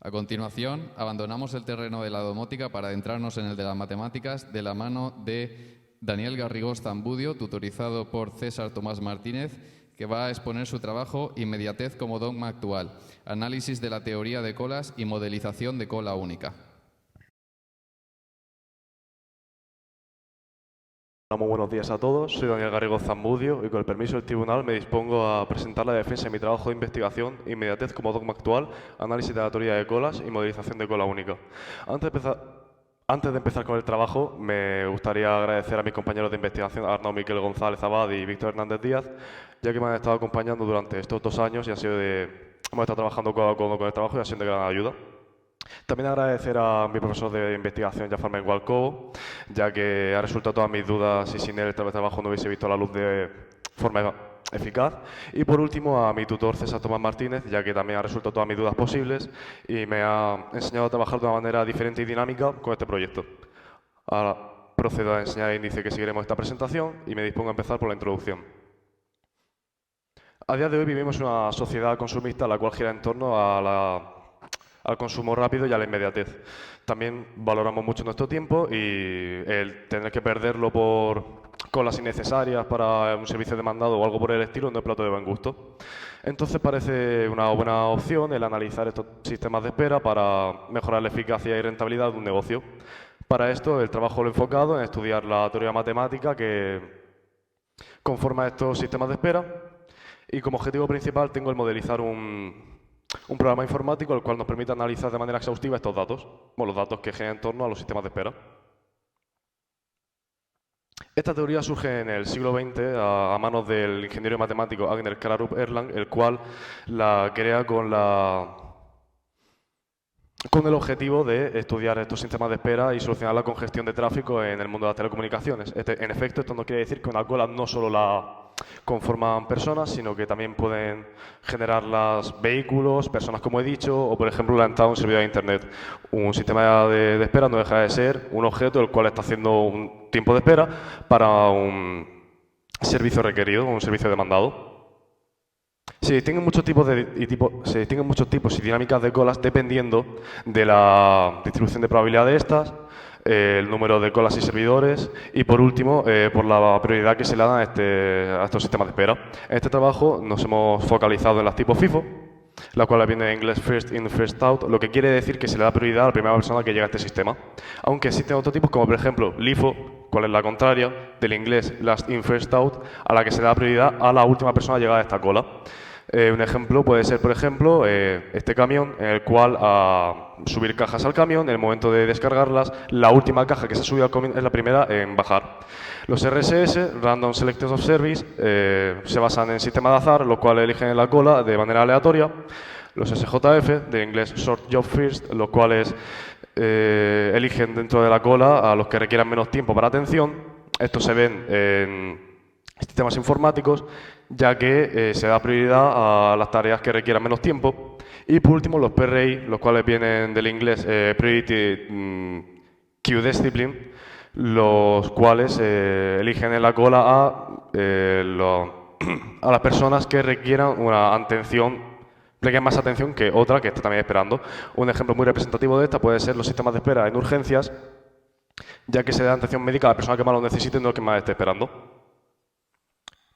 A continuación, abandonamos el terreno de la domótica para adentrarnos en el de las matemáticas de la mano de Daniel Garrigós Zambudio, tutorizado por César Tomás Martínez, que va a exponer su trabajo Inmediatez como dogma actual, análisis de la teoría de colas y modelización de cola única. Muy buenos días a todos, soy Daniel Garrigós Zambudio y con el permiso del tribunal me dispongo a presentar la defensa de mi trabajo de investigación Inmediatez como dogma actual, análisis de la teoría de colas y modelización de cola única. Antes de empezar con el trabajo, me gustaría agradecer a mis compañeros de investigación, Arnau Miquel González Abad y Víctor Hernández Díaz, ya que me han estado acompañando durante estos 2 años y hemos estado trabajando codo a codo con el trabajo y ha sido de gran ayuda. También agradecer a mi profesor de investigación, Jafar Mengual Cobo, ya que ha resuelto todas mis dudas y sin él el trabajo no hubiese visto la luz de forma eficaz. Y por último a mi tutor César Tomás Martínez, ya que también ha resuelto todas mis dudas posibles y me ha enseñado a trabajar de una manera diferente y dinámica con este proyecto. Ahora procedo a enseñar el índice que seguiremos esta presentación y me dispongo a empezar por la introducción. A día de hoy vivimos en una sociedad consumista la cual gira en torno al consumo rápido y a la inmediatez. También valoramos mucho nuestro tiempo y el tener que perderlo por colas innecesarias para un servicio demandado o algo por el estilo no es plato de buen gusto. Entonces parece una buena opción el analizar estos sistemas de espera para mejorar la eficacia y rentabilidad de un negocio. Para esto el trabajo lo he enfocado en estudiar la teoría matemática que conforma estos sistemas de espera y como objetivo principal tengo el modelizar un programa informático el cual nos permite analizar de manera exhaustiva estos datos, los datos que giran en torno a los sistemas de espera. Esta teoría surge en el siglo XX a manos del ingeniero y matemático Agner Krarup Erlang, el cual la crea con el objetivo de estudiar estos sistemas de espera y solucionar la congestión de tráfico en el mundo de las telecomunicaciones. En efecto, esto no quiere decir que una cola no solo la conforman personas, sino que también pueden generarlas vehículos, personas como he dicho, o por ejemplo la entrada a un servidor de Internet. Un sistema de espera no deja de ser un objeto el cual está haciendo un tiempo de espera para un servicio requerido, un servicio demandado. Se distinguen muchos tipos y dinámicas de colas dependiendo de la distribución de probabilidad de estas, el número de colas y servidores y, por último, por la prioridad que se le da a estos sistemas de espera. En este trabajo nos hemos focalizado en las tipos FIFO, la cual viene en inglés First In, First Out, lo que quiere decir que se le da prioridad a la primera persona que llega a este sistema. Aunque existen otros tipos como, por ejemplo, LIFO, cual es la contraria, del inglés Last In, First Out, a la que se le da prioridad a la última persona llegada a esta cola. Un ejemplo puede ser, por ejemplo, este camión, en el cual a subir cajas al camión, en el momento de descargarlas, la última caja que se ha subido al camión es la primera en bajar. Los RSS, Random Selectors of Service, se basan en sistemas de azar, los cuales eligen la cola de manera aleatoria. Los SJF, de inglés Short Job First, los cuales eligen dentro de la cola a los que requieran menos tiempo para atención. Estos se ven en sistemas informáticos, ya que se da prioridad a las tareas que requieran menos tiempo. Y por último, los PRI, los cuales vienen del inglés Priority Queue Discipline, los cuales eligen en la cola a las personas que requieran una atención, pleguen más atención que otra que está también esperando. Un ejemplo muy representativo de esta puede ser los sistemas de espera en urgencias, ya que se da atención médica a la persona que más lo necesite y no a que más esté esperando.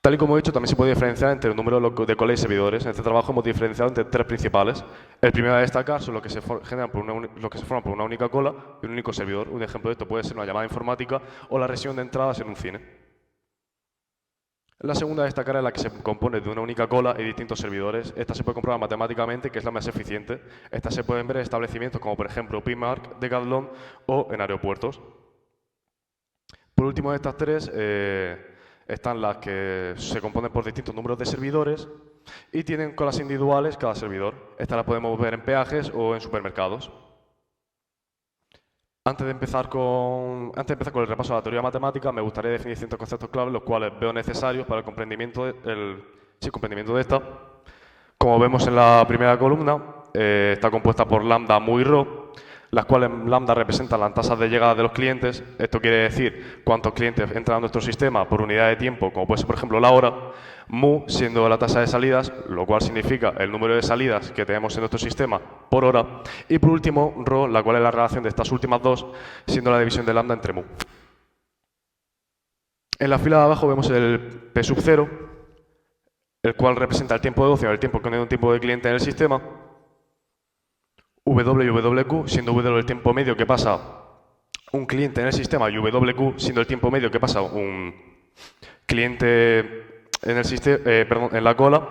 Tal y como he dicho, también se puede diferenciar entre el número de colas y servidores. En este trabajo hemos diferenciado entre 3 principales. El primero a destacar son los que se forman por una única cola y un único servidor. Un ejemplo de esto puede ser una llamada informática o la región de entradas en un cine. La segunda a destacar es la que se compone de una única cola y distintos servidores. Esta se puede comprobar matemáticamente, que es la más eficiente. Estas se pueden ver en establecimientos como, por ejemplo, Primark, Decathlon o en aeropuertos. Por último de estas 3, están las que se componen por distintos números de servidores y tienen colas individuales cada servidor. Estas las podemos ver en peajes o en supermercados. Antes de empezar con el repaso de la teoría matemática, me gustaría definir ciertos conceptos claves, los cuales veo necesarios para el comprendimiento de esta. Como vemos en la primera columna, está compuesta por lambda, mu y rho. las cuales lambda representan las tasas de llegada de los clientes. Esto quiere decir cuántos clientes entran a nuestro sistema por unidad de tiempo, como puede ser, por ejemplo, la hora. Mu siendo la tasa de salidas, lo cual significa el número de salidas que tenemos en nuestro sistema por hora. Y por último, Rho, la cual es la relación de estas últimas dos, siendo la división de lambda entre mu. En la fila de abajo vemos el P sub 0, el cual representa el tiempo de ocio, el tiempo que no hay un tiempo de cliente en el sistema. W y WQ, siendo W el tiempo medio que pasa un cliente en el sistema y WQ siendo el tiempo medio que pasa un cliente en el sistema, en la cola.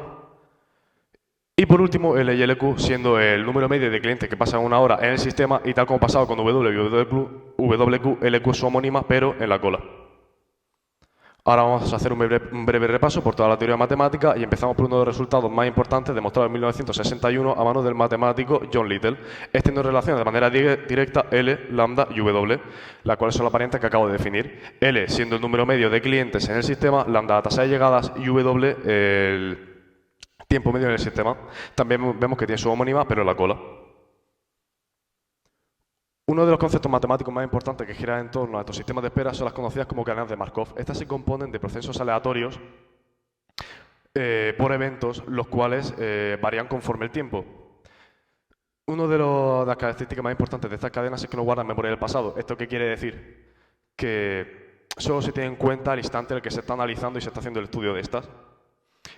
Y por último, L y LQ siendo el número medio de clientes que pasan una hora en el sistema, y tal como pasaba con W y WQ, LQ es su homónima, pero en la cola. Ahora vamos a hacer un breve repaso por toda la teoría matemática y empezamos por uno de los resultados más importantes demostrados en 1961 a manos del matemático John Little. Este nos relaciona de manera directa L, lambda y W, las cuales son las variantes que acabo de definir. L siendo el número medio de clientes en el sistema, lambda la tasa de llegadas y W el tiempo medio en el sistema. También vemos que tiene su homónima, pero en la cola. Uno de los conceptos matemáticos más importantes que giran en torno a estos sistemas de espera son las conocidas como cadenas de Markov. Estas se componen de procesos aleatorios por eventos, los cuales varían conforme el tiempo. Una de las características más importantes de estas cadenas es que no guardan memoria del pasado. ¿Esto qué quiere decir? Que solo se tiene en cuenta el instante en el que se está analizando y se está haciendo el estudio de estas.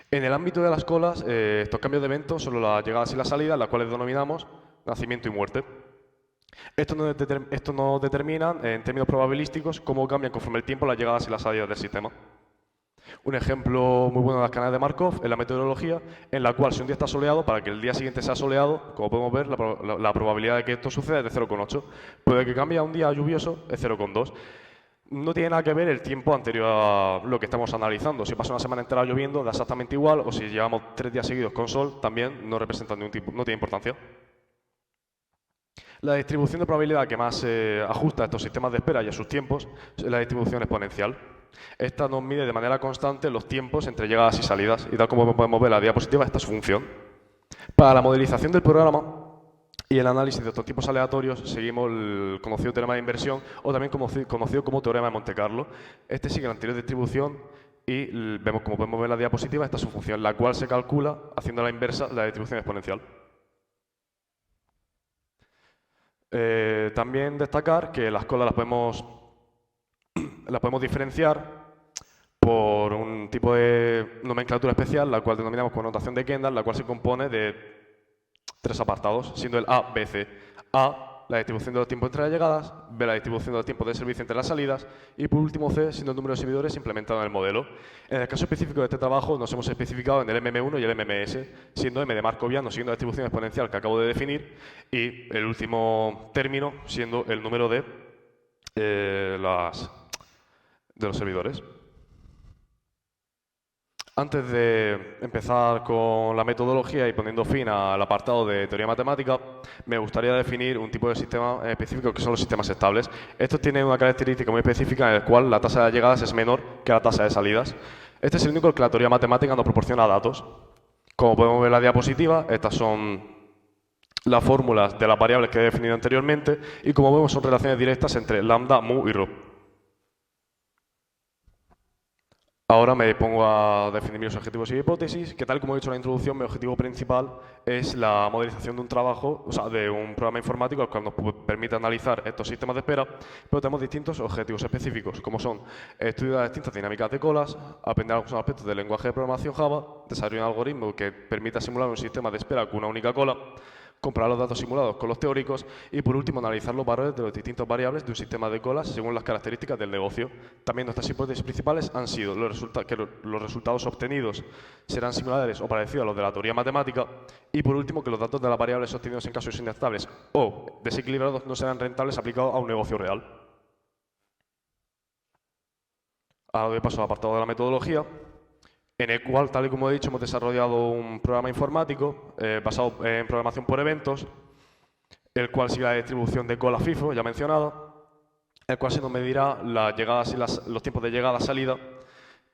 En el ámbito de las colas, estos cambios de eventos son las llegadas y las salidas, las cuales denominamos nacimiento y muerte. Esto nos determina, en términos probabilísticos, cómo cambian conforme el tiempo las llegadas y las salidas del sistema. Un ejemplo muy bueno de las cadenas de Markov es la meteorología, en la cual si un día está soleado, para que el día siguiente sea soleado, como podemos ver, la probabilidad de que esto suceda es de 0,8. Puede que cambie a un día lluvioso, es 0,2. No tiene nada que ver el tiempo anterior a lo que estamos analizando. Si pasa una semana entera lloviendo, da exactamente igual, o si llevamos 3 días seguidos con sol, también no representa ningún tipo, no tiene importancia. La distribución de probabilidad que más se ajusta a estos sistemas de espera y a sus tiempos es la distribución exponencial. Esta nos mide de manera constante los tiempos entre llegadas y salidas, y tal como podemos ver en la diapositiva, esta es su función. Para la modelización del programa y el análisis de estos tipos aleatorios seguimos el conocido teorema de inversión, o también conocido como teorema de Monte Carlo. Este sigue la anterior distribución y vemos, como podemos ver en la diapositiva, esta es su función, la cual se calcula haciendo la inversa la distribución exponencial. También destacar que las colas las podemos diferenciar por un tipo de nomenclatura especial, la cual denominamos con notación de Kendall, la cual se compone de 3 apartados, siendo el A, B, C. A, la distribución de los tiempos entre las llegadas; B, la distribución de los tiempos de servicio entre las salidas; y por último C, siendo el número de servidores implementado en el modelo. En el caso específico de este trabajo nos hemos especificado en el MM1 y el MMS, siendo M de markoviano siguiendo la distribución exponencial que acabo de definir, y el último término siendo el número de los servidores. Antes de empezar con la metodología y poniendo fin al apartado de teoría matemática, me gustaría definir un tipo de sistema específico que son los sistemas estables. Estos tienen una característica muy específica en la cual la tasa de llegadas es menor que la tasa de salidas. Este es el único que la teoría matemática nos proporciona datos. Como podemos ver en la diapositiva, estas son las fórmulas de las variables que he definido anteriormente y, como vemos, son relaciones directas entre lambda, mu y rho. Ahora me pongo a definir mis objetivos y hipótesis, que tal como he dicho en la introducción, mi objetivo principal es la modelización de un trabajo, o sea, de un programa informático el cual nos permite analizar estos sistemas de espera, pero tenemos distintos objetivos específicos, como son estudiar las distintas dinámicas de colas, aprender algunos aspectos del lenguaje de programación Java, desarrollar un algoritmo que permita simular un sistema de espera con una única cola, comparar los datos simulados con los teóricos y, por último, analizar los valores de las distintas variables de un sistema de colas según las características del negocio. También nuestras hipótesis principales han sido que los resultados obtenidos serán similares o parecidos a los de la teoría matemática y, por último, que los datos de las variables obtenidos en casos inestables o desequilibrados no serán rentables aplicados a un negocio real. Ahora doy paso al apartado de la metodología, en el cual, tal y como he dicho, hemos desarrollado un programa informático basado en programación por eventos, el cual sigue la distribución de cola FIFO, ya mencionada, el cual se nos medirá las llegadas y los tiempos de llegada-salida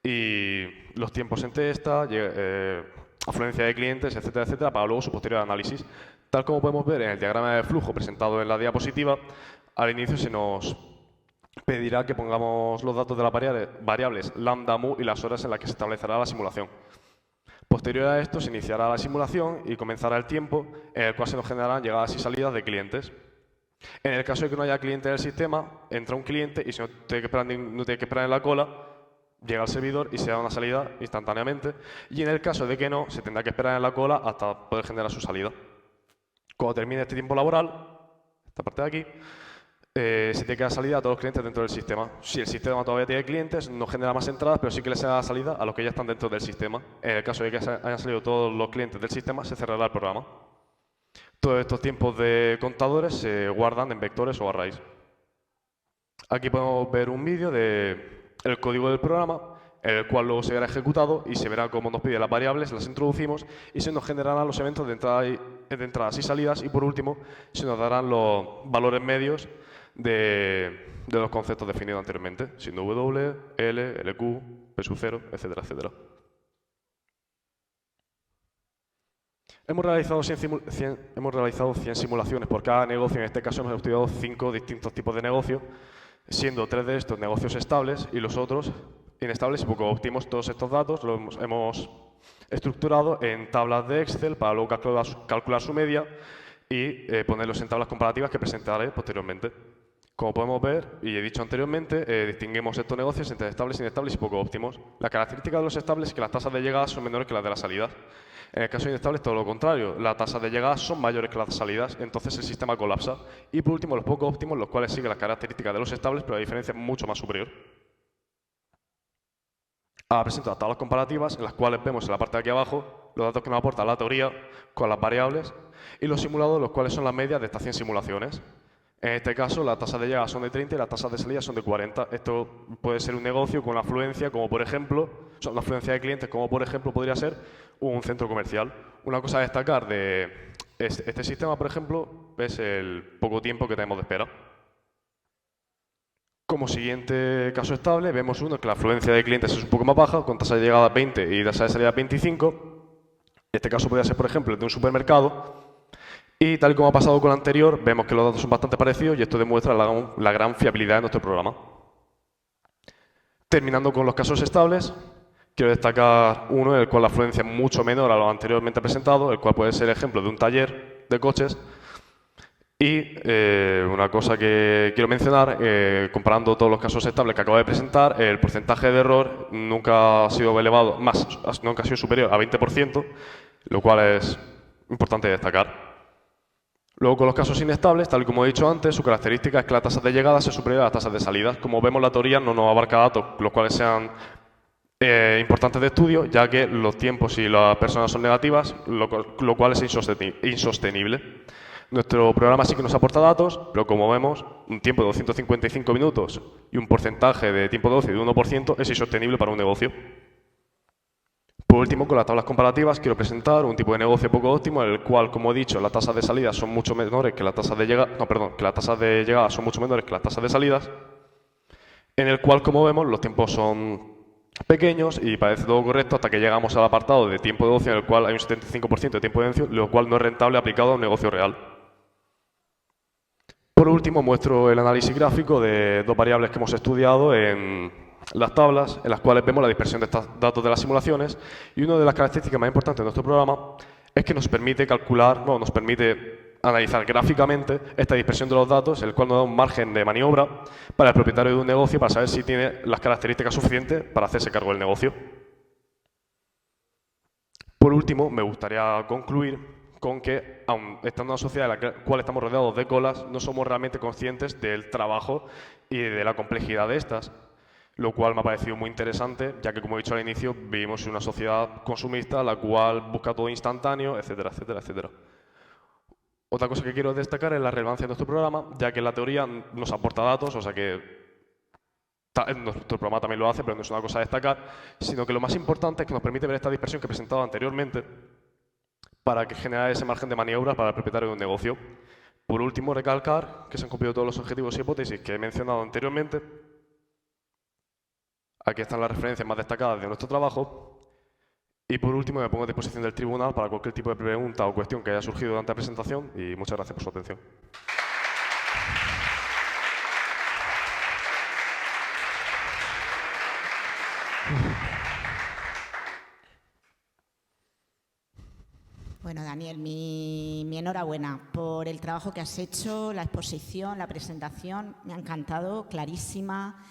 y los tiempos entre esta, afluencia de clientes, etcétera, etcétera, para luego su posterior análisis. Tal como podemos ver en el diagrama de flujo presentado en la diapositiva, al inicio se nos pedirá que pongamos los datos de las variables lambda, mu y las horas en las que se establecerá la simulación. Posterior a esto se iniciará la simulación y comenzará el tiempo en el cual se nos generarán llegadas y salidas de clientes. En el caso de que no haya cliente en el sistema, entra un cliente y si no tiene que esperar en la cola, llega al servidor y se da una salida instantáneamente. Y en el caso de que no, se tendrá que esperar en la cola hasta poder generar su salida. Cuando termine este tiempo laboral, esta parte de aquí, se tiene que dar salida a todos los clientes dentro del sistema. Si el sistema todavía tiene clientes, no genera más entradas, pero sí que les da salida a los que ya están dentro del sistema. En el caso de que hayan salido todos los clientes del sistema, se cerrará el programa. Todos estos tiempos de contadores se guardan en vectores o arrays. Aquí podemos ver un vídeo del código del programa, el cual luego se verá ejecutado y se verá cómo nos pide las variables, las introducimos y se nos generarán los eventos de entradas y salidas y por último se nos darán los valores medios de los conceptos definidos anteriormente, siendo W, L, LQ, P sub 0, etcétera, etcétera. Hemos realizado 100 simulaciones por cada negocio. En este caso hemos estudiado 5 distintos tipos de negocios, siendo 3 de estos negocios estables y los otros inestables y poco óptimos. Todos estos datos los hemos estructurado en tablas de Excel para luego calcular su media y ponerlos en tablas comparativas que presentaré posteriormente. Como podemos ver, y he dicho anteriormente, distinguimos estos negocios entre estables, inestables y poco óptimos. La característica de los estables es que las tasas de llegada son menores que las de las salidas. En el caso de inestables, todo lo contrario. Las tasas de llegada son mayores que las salidas, entonces el sistema colapsa. Y por último, los poco óptimos, los cuales siguen las características de los estables, pero la diferencia es mucho más superior. Ahora presento las tablas comparativas, en las cuales vemos en la parte de aquí abajo los datos que nos aporta la teoría con las variables y los simulados, los cuales son las medias de estas 100 simulaciones. En este caso, las tasas de llegada son de 30 y las tasas de salida son de 40. Esto puede ser un negocio con una afluencia, como por ejemplo, una afluencia de clientes, como por ejemplo podría ser un centro comercial. Una cosa a destacar de este sistema, por ejemplo, es el poco tiempo que tenemos de espera. Como siguiente caso estable, vemos uno que la afluencia de clientes es un poco más baja, con tasa de llegada 20 y tasa de salida 25. Este caso podría ser, por ejemplo, el de un supermercado. Y tal y como ha pasado con el anterior, vemos que los datos son bastante parecidos y esto demuestra la gran fiabilidad de nuestro programa. Terminando con los casos estables, quiero destacar uno en el cual la afluencia es mucho menor a lo anteriormente presentado, el cual puede ser ejemplo de un taller de coches. Y una cosa que quiero mencionar, comparando todos los casos estables que acabo de presentar, el porcentaje de error nunca ha sido elevado, nunca ha sido superior a 20%, lo cual es importante destacar. Luego, con los casos inestables, tal y como he dicho antes, su característica es que la tasa de llegada sea superior a las tasas de salida. Como vemos, la teoría no nos abarca datos los cuales sean importantes de estudio, ya que los tiempos y las personas son negativas, lo cual es insostenible. Nuestro programa sí que nos aporta datos, pero como vemos, un tiempo de 255 minutos y un porcentaje de tiempo de ocio de 1% es insostenible para un negocio. Por último, con las tablas comparativas quiero presentar un tipo de negocio poco óptimo, en el cual, como he dicho, las tasas de salida son mucho menores que las tasas de llegada, que las tasas de llegada son mucho menores que las tasas de salidas, en el cual, como vemos, los tiempos son pequeños y parece todo correcto hasta que llegamos al apartado de tiempo de ocio, en el cual hay un 75% de tiempo de ocio, lo cual no es rentable aplicado a un negocio real. Por último, muestro el análisis gráfico de dos variables que hemos estudiado en las tablas, en las cuales vemos la dispersión de estos datos de las simulaciones, y una de las características más importantes de nuestro programa es que nos permite analizar gráficamente esta dispersión de los datos, el cual nos da un margen de maniobra para el propietario de un negocio para saber si tiene las características suficientes para hacerse cargo del negocio. Por último, me gustaría concluir con que, aun estando en una sociedad en la cual estamos rodeados de colas, no somos realmente conscientes del trabajo y de la complejidad de estas, lo cual me ha parecido muy interesante, ya que, como he dicho al inicio, vivimos en una sociedad consumista, la cual busca todo instantáneo, etcétera, etcétera, etcétera. Otra cosa que quiero destacar es la relevancia de nuestro programa, ya que la teoría nos aporta datos, o sea que nuestro programa también lo hace, pero no es una cosa a destacar, sino que lo más importante es que nos permite ver esta dispersión que he presentado anteriormente para que genere ese margen de maniobra para el propietario de un negocio. Por último, recalcar que se han cumplido todos los objetivos y hipótesis que he mencionado anteriormente. Aquí están las referencias más destacadas de nuestro trabajo Y por último, me pongo a disposición del tribunal para cualquier tipo de pregunta o cuestión que haya surgido durante la presentación y muchas gracias por su atención. Bueno, Daniel, mi enhorabuena por el trabajo que has hecho, la exposición, la presentación. Me ha encantado, clarísima,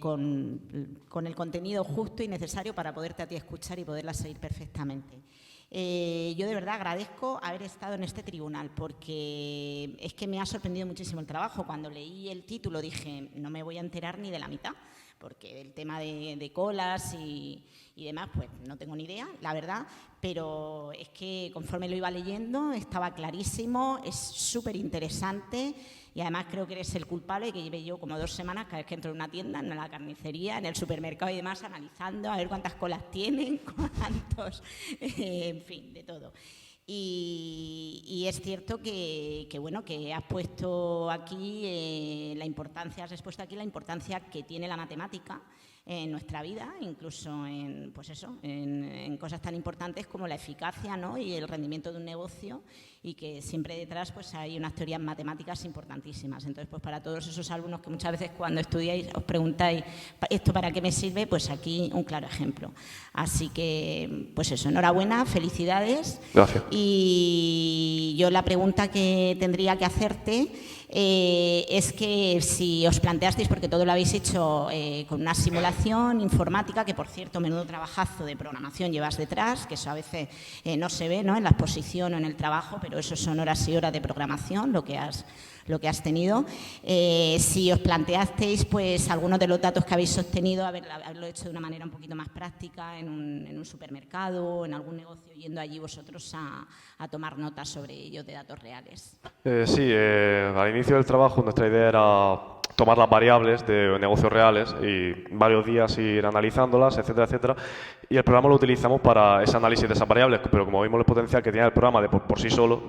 con el contenido justo y necesario para poderte a ti escuchar y poderla seguir perfectamente. Yo de verdad agradezco haber estado en este tribunal porque es que me ha sorprendido muchísimo el trabajo. Cuando leí el título dije, no me voy a enterar ni de la mitad, porque el tema de colas y demás, pues no tengo ni idea, la verdad, pero es que conforme lo iba leyendo estaba clarísimo, es súper interesante y además creo que eres el culpable que lleve yo como 2 semanas cada vez que entro en una tienda, en la carnicería, en el supermercado y demás, analizando a ver cuántas colas tienen, cuántos, en fin, de todo. Y es cierto que bueno, que has puesto aquí la importancia, has expuesto aquí la importancia que tiene la matemática en nuestra vida, incluso en, pues eso, en cosas tan importantes como la eficacia, ¿no?, y el rendimiento de un negocio, y que siempre detrás pues hay unas teorías matemáticas importantísimas. Entonces, pues para todos esos alumnos que muchas veces cuando estudiáis os preguntáis ¿esto para qué me sirve? Pues aquí un claro ejemplo. Así que, pues eso, enhorabuena, felicidades. Gracias. Y yo la pregunta que tendría que hacerte es que si os planteasteis, porque todo lo habéis hecho con una simulación informática, que por cierto, menudo trabajazo de programación llevas detrás, que eso a veces no se ve, ¿no?, en la exposición o en el trabajo, pero eso son horas y horas de programación, lo que has tenido. Si os planteasteis pues algunos de los datos que habéis obtenido, haberlo hecho de una manera un poquito más práctica en un supermercado, en algún negocio, yendo allí vosotros a tomar notas sobre ellos de datos reales. Sí, al inicio del trabajo nuestra idea era tomar las variables de negocios reales y varios días ir analizándolas, etcétera, etcétera. Y el programa lo utilizamos para ese análisis de esas variables, pero como vimos el potencial que tenía el programa por sí solo,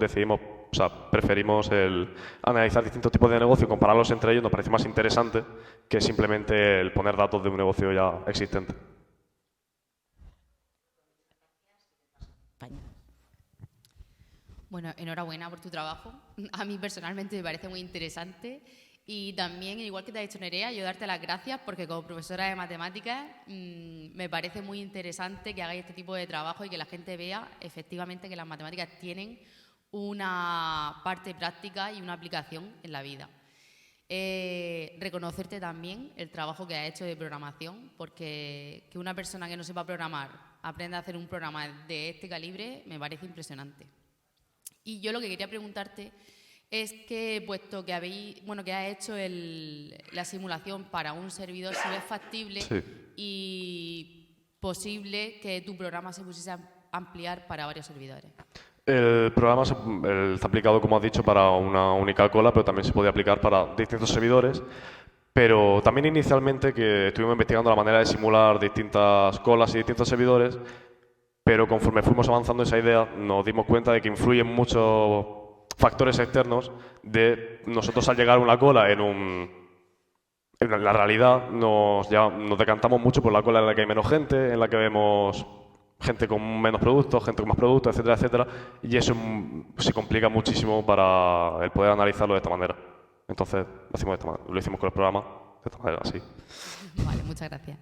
preferimos el analizar distintos tipos de negocios y compararlos entre ellos. Nos parece más interesante que simplemente el poner datos de un negocio ya existente. Bueno, enhorabuena por tu trabajo. A mí personalmente me parece muy interesante y también, igual que te ha dicho Nerea, yo darte las gracias porque como profesora de matemáticas me parece muy interesante que hagáis este tipo de trabajo y que la gente vea efectivamente que las matemáticas tienen una parte práctica y una aplicación en la vida. Reconocerte también el trabajo que has hecho de programación, porque que una persona que no sepa programar aprenda a hacer un programa de este calibre me parece impresionante. Y yo lo que quería preguntarte es que, puesto que has hecho la simulación para un servidor, si es factible y posible que tu programa se pusiese a ampliar para varios servidores. El programa está aplicado, como has dicho, para una única cola, pero también se puede aplicar para distintos servidores. Pero también inicialmente que estuvimos investigando la manera de simular distintas colas y distintos servidores, pero conforme fuimos avanzando esa idea nos dimos cuenta de que influyen muchos factores externos de nosotros al llegar a una cola en la realidad nos decantamos mucho por la cola en la que hay menos gente, en la que vemos gente con menos productos, gente con más productos, etcétera, etcétera, y eso se complica muchísimo para el poder analizarlo de esta manera. Entonces lo hicimos con el programa de esta manera, así. Vale, muchas gracias.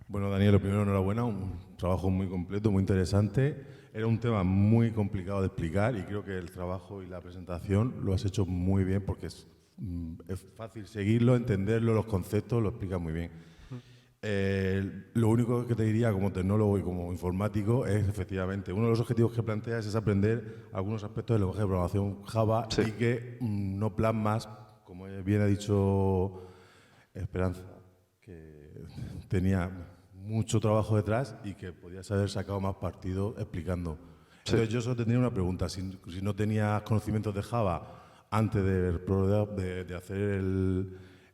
Bueno, Daniel, lo primero, enhorabuena, un trabajo muy completo, muy interesante. Era un tema muy complicado de explicar y creo que el trabajo y la presentación lo has hecho muy bien porque es fácil seguirlo, entenderlo, los conceptos, lo explicas muy bien. Lo único que te diría como tecnólogo y como informático es, efectivamente, uno de los objetivos que planteas es aprender algunos aspectos del lenguaje de programación Java y que no plasmas, como bien ha dicho Esperanza, que tenía mucho trabajo detrás y que podías haber sacado más partido explicando. Entonces yo solo tendría una pregunta, si no tenías conocimientos de Java antes de hacer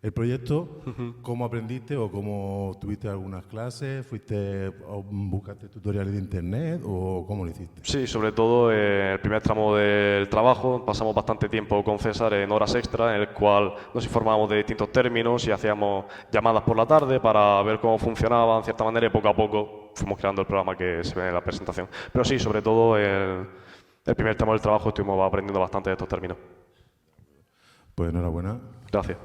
el proyecto, ¿cómo aprendiste o cómo tuviste algunas clases? ¿Fuiste o buscaste tutoriales de internet o cómo lo hiciste? Sí, sobre todo en el primer tramo del trabajo pasamos bastante tiempo con César en horas extra, en el cual nos informábamos de distintos términos y hacíamos llamadas por la tarde para ver cómo funcionaba en cierta manera y poco a poco fuimos creando el programa que se ve en la presentación. Pero sí, sobre todo en el primer tramo del trabajo estuvimos aprendiendo bastante de estos términos. Pues enhorabuena. Gracias.